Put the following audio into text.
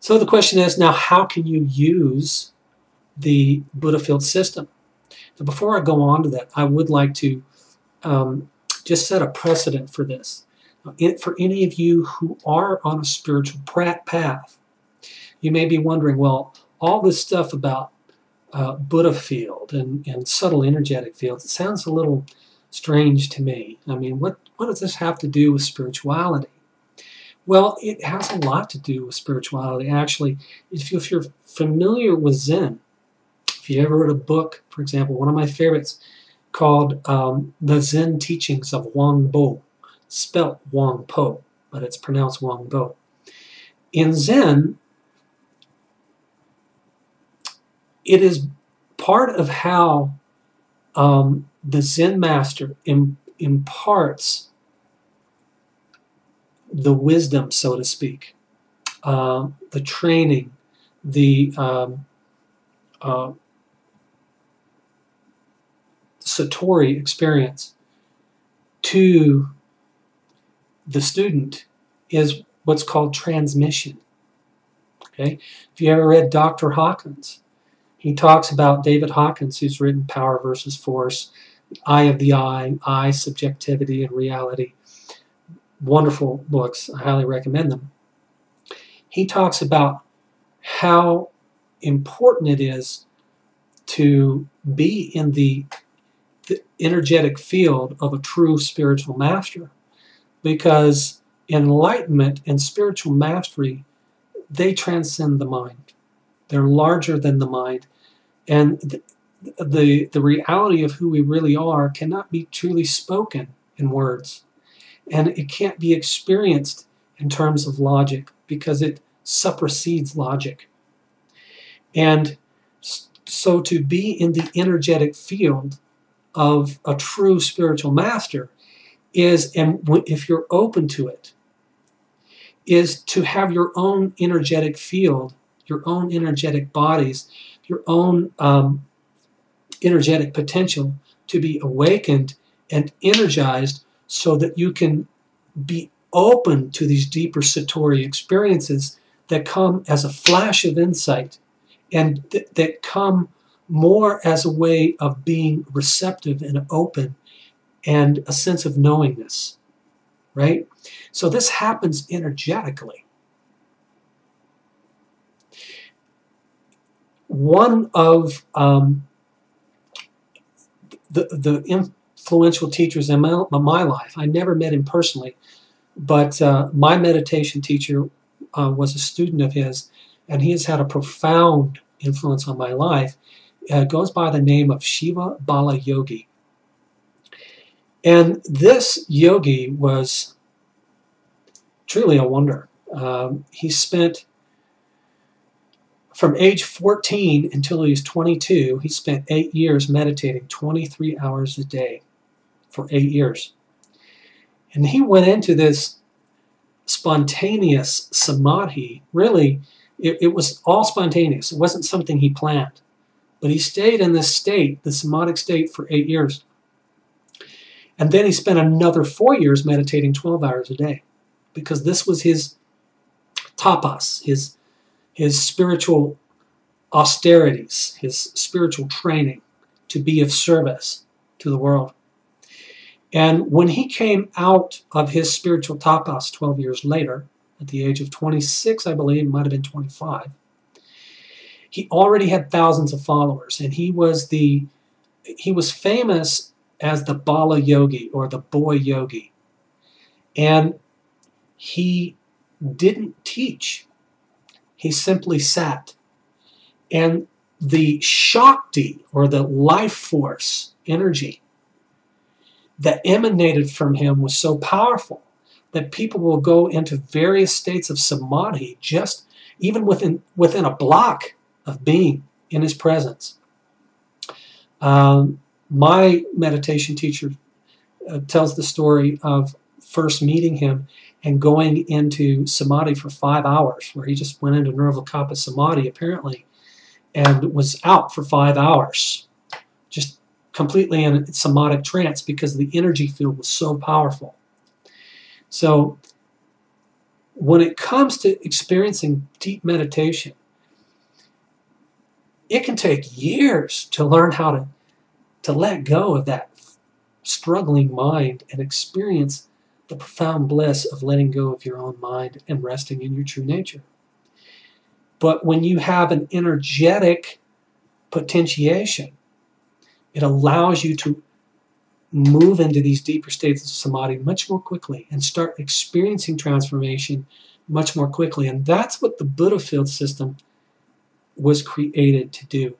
So the question is now, how can you use the Buddha field system? Now, before I go on to that, I would like to just set a precedent for this. For any of you who are on a spiritual path, you may be wondering, well, all this stuff about Buddha field and subtle energetic fields, it sounds a little strange to me. I mean, what does this have to do with spirituality? Well, it has a lot to do with spirituality. Actually, if you're familiar with Zen, if you ever read a book, for example, one of my favorites called The Zen Teachings of Wang Bo, spelt Wang Po, but it's pronounced Wang Bo. In Zen, it is part of how the Zen master imparts the wisdom, so to speak, the training, the Satori experience to the student is what's called transmission. Okay, if you ever read Dr. Hawkins, he talks about David Hawkins, who's written Power versus Force, Eye of the Eye, Subjectivity and Reality. Wonderful books. I highly recommend them. He talks about how important it is to be in the energetic field of a true spiritual master, because enlightenment and spiritual mastery, they transcend the mind. They're larger than the mind, and the reality of who we really are cannot be truly spoken in words. And it can't be experienced in terms of logic because it supersedes logic. And so to be in the energetic field of a true spiritual master is, and if you're open to it, is to have your own energetic field, your own energetic bodies, your own energetic potential to be awakened and energized, so that you can be open to these deeper Satori experiences that come as a flash of insight, and that come more as a way of being receptive and open and a sense of knowingness, right? So this happens energetically. One of the influential teachers in my life, I never met him personally, but my meditation teacher was a student of his, and he has had a profound influence on my life. It goes by the name of Shiva Bala Yogi. And this yogi was truly a wonder. He spent, from age 14 until he was 22, he spent 8 years meditating 23 hours a day for 8 years. And he went into this spontaneous samadhi. Really, it was all spontaneous. It wasn't something he planned. But he stayed in this state, the samadhic state, for 8 years. And then he spent another 4 years meditating 12 hours a day, because this was his tapas, his spiritual austerities, his spiritual training to be of service to the world. And when he came out of his spiritual tapas 12 years later, at the age of 26, I believe, might have been 25, he already had thousands of followers, and he was famous as the Bala Yogi, or the boy yogi. And he didn't teach. He simply sat. And the Shakti, or the life force energy that emanated from him, was so powerful that people will go into various states of samadhi just even within a block of being in his presence. My meditation teacher tells the story of first meeting him and going into samadhi for 5 hours, where he just went into nirvikalpa samadhi, apparently, and was out for 5 hours, just completely in a samadhic trance, because the energy field was so powerful. So when it comes to experiencing deep meditation, it can take years to learn how to let go of that struggling mind and experience the profound bliss of letting go of your own mind and resting in your true nature. But when you have an energetic potentiation, it allows you to move into these deeper states of samadhi much more quickly and start experiencing transformation much more quickly. And that's what the Buddha field system was created to do.